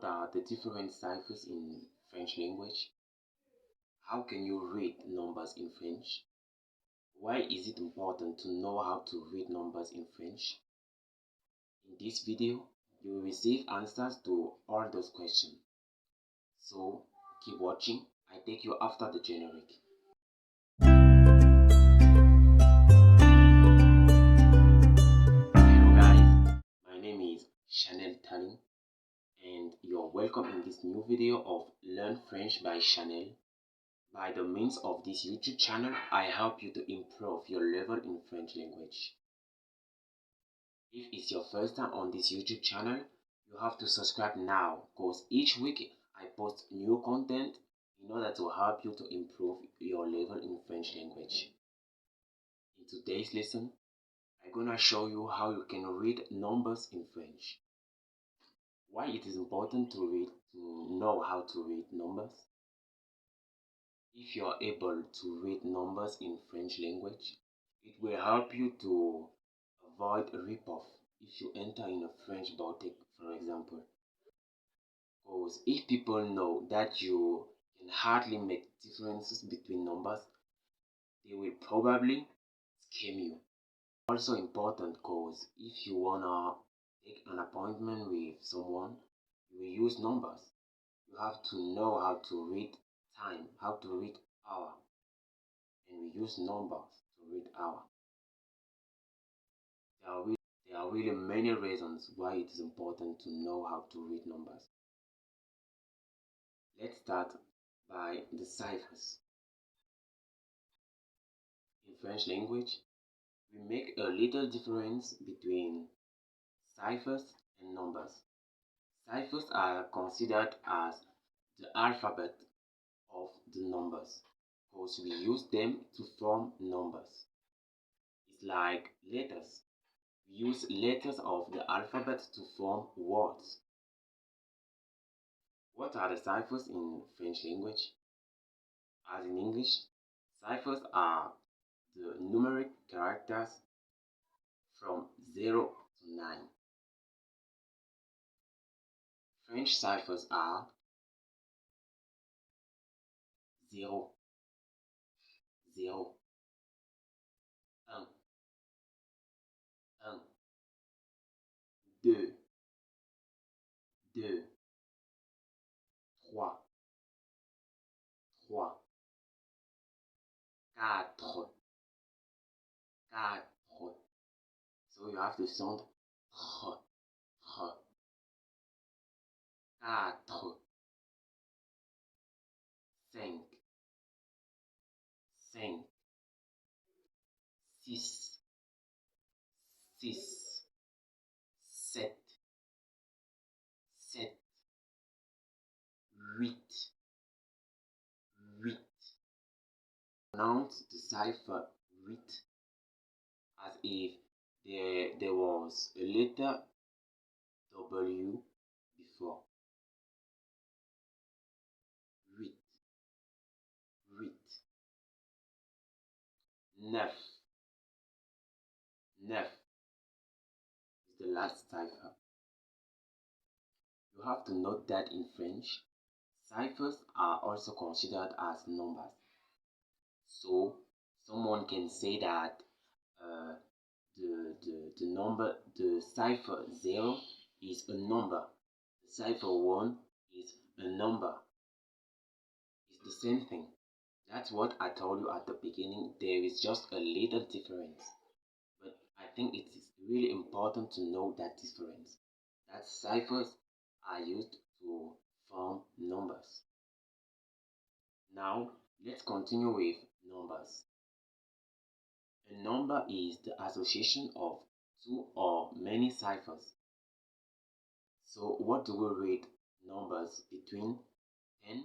What are the different ciphers in French language? How can you read numbers in French? Why is it important to know how to read numbers in French? In this video, you will receive answers to all those questions. So keep watching. I take you after the generic. Hello guys, my name is Chanel Talin and you're welcome in this new video of Learn French by Chanel. By the means of this YouTube channel, I help you to improve your level in French language. If it's your first time on this YouTube channel, you have to subscribe now because each week I post new content in order to help you to improve your level in French language. In today's lesson, I'm gonna show you how you can read numbers in French. Why it is important to know how to read numbers. If you are able to read numbers in French language, it will help you to avoid a rip-off if you enter in a French boutique, for example. Because if people know that you can hardly make differences between numbers, they will probably scam you. Also important because if you wanna take an appointment with someone, you will use numbers. You have to know how to read time, how to read hour, and we use numbers to read hour. There are really many reasons why it is important to know how to read numbers. Let's start by the ciphers. In French language, we make a little difference between ciphers and numbers. Ciphers are considered as the alphabet of the numbers because we use them to form numbers. It's like letters. We use letters of the alphabet to form words. What are the ciphers in French language? As in English, ciphers are the numeric characters from 0 to 9. French ciphers are 0, 0, 1, 1, 2, 2, 3, 3, 4, 4. So you have to sound h, h. 4, 5, 5, 6, 6, 7, 7, 8, 8. Pronounce the cipher 8 as if there was a letter W before. 8, 8. 9, 9 is the last cipher. You have to note that in French, ciphers are also considered as numbers. So someone can say that the cipher 0 is a number. The cipher 1 is a number. It's the same thing. That's what I told you at the beginning. There is just a little difference. But I think it is really important to know that difference. That ciphers are used to form numbers. Now, let's continue with numbers. A number is the association of two or many ciphers. So what do we read numbers between 10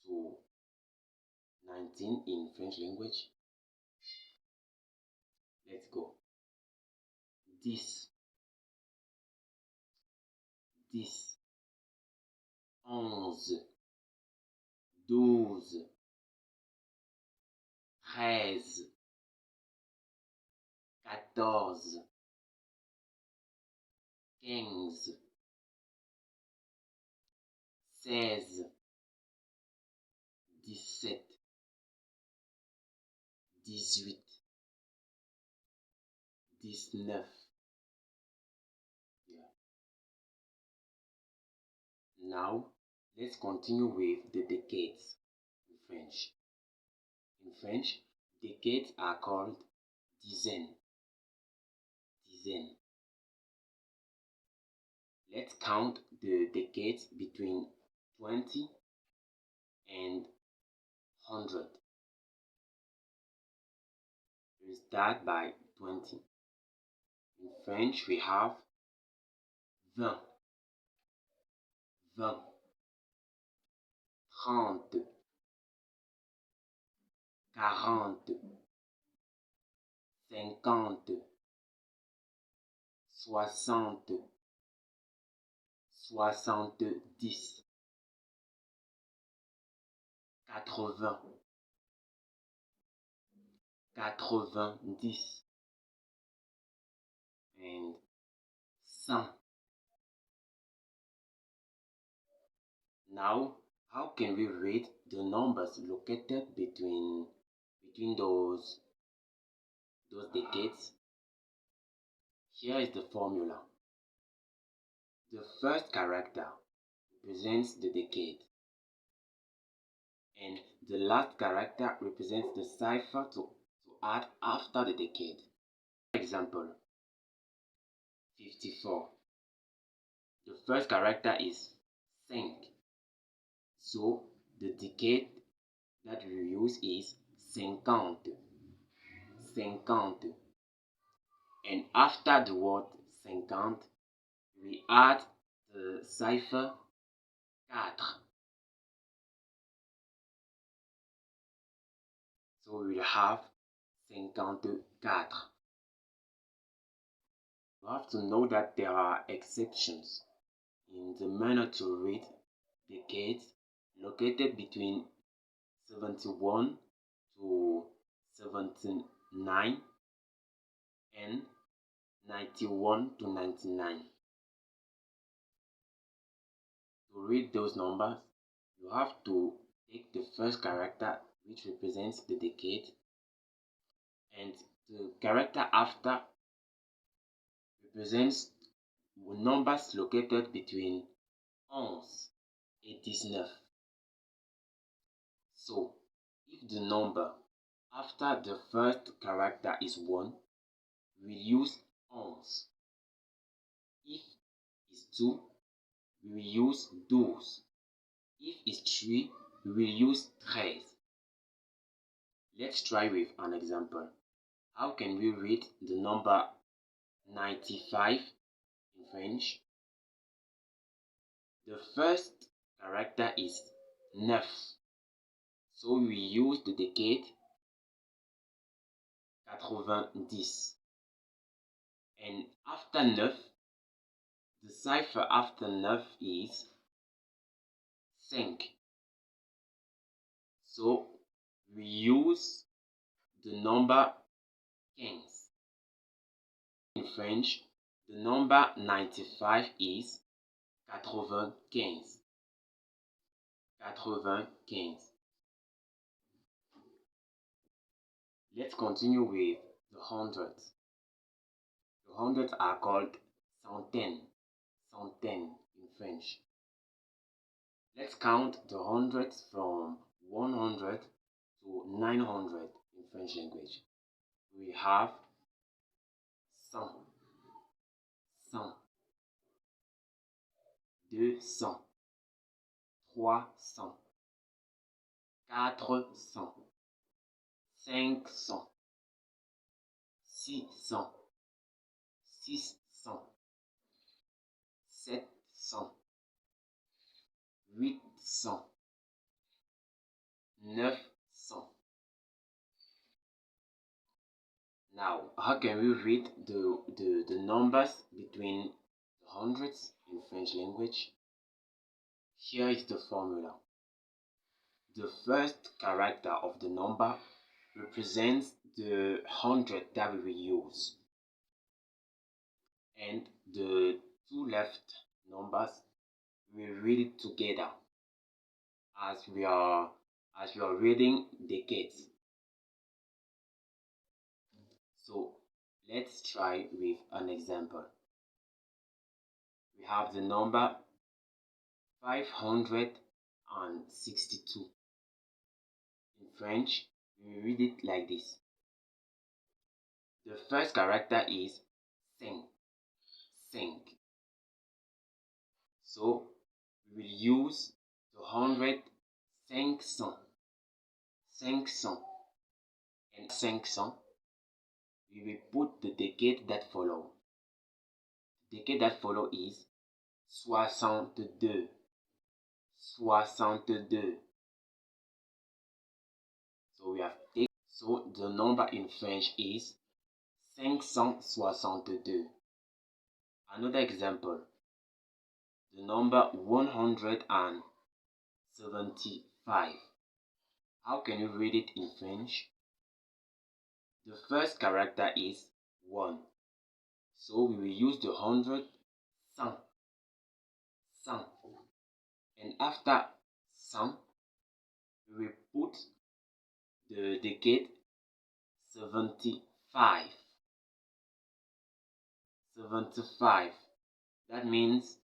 to 19 in French language? Let's go. 10, 10, 11, 12, 13, 14, 15, 16, 17, 18, 19. Yeah. Now, let's continue with the decades in French. In French, decades are called dizaines. Dizaines. Let's count the decades between 20 and 100. We start by 20. In French, we have 20, 20, 30, 40, 50, 60, 70, 80, 90 and 100. Now, how can we read the numbers located between those decades? Here is the formula. The first character represents the decade, and the last character represents the cipher to add after the decade. For example, 54. The first character is 5. So the decade that we use is 50. 50. And after the word 50, we add the cipher 4. So we will have 54. You have to know that there are exceptions in the manner to read decades located between 71 to 79 and 91 to 99. To read those numbers, you have to take the first character which represents the decade, and the character after represents numbers located between 11 and 19. So, if the number after the first character is 1, we use 11. If it's 2, we will use 12. If it's 3, we will use 13. Let's try with an example. How can we read the number 95 in French? The first character is 9. So we use the decade 90. And after 9, the cipher after 9 is 5. So we use the number 15. In French, the number 95 is 95. 95. Let's continue with the hundreds. The hundreds are called centaines. Centaines in French. Let's count the hundreds from 100 to 900 in French language. We have 100, 100, 200, 300, 400, 500, 600, 600, 700, 800, 900. Now, how can we read the numbers between the hundreds in French language? Here is the formula. The first character of the number represents the hundred that we will use, and the two left numbers we read it together. as we are reading decades. So let's try with an example. We have the number 562. In French, we read it like this. The first character is cinq. So we will use the hundred 500, 500, and 500. We will put the decade that follow. The decade that follow is 62. 62. So we have taken. So the number in French is 562. Another example, the number 175. How can you read it in French? The first character is 1. So we will use the hundred, cent. And after cent, we will put the decade 75. 75. That means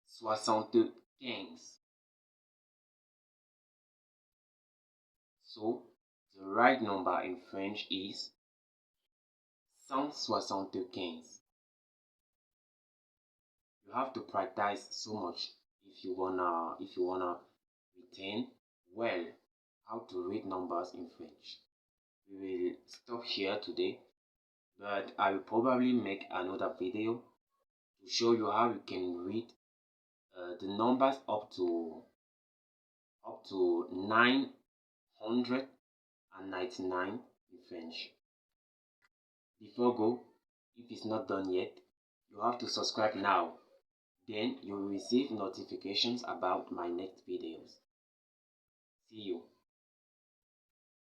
75. So the right number in French is 175. You have to practice so much if you wanna retain well how to read numbers in French. We will stop here today, but I will probably make another video to show you how you can read the numbers up to 999 in French. Before go, if it's not done yet, you have to subscribe now. Then you will receive notifications about my next videos. See you.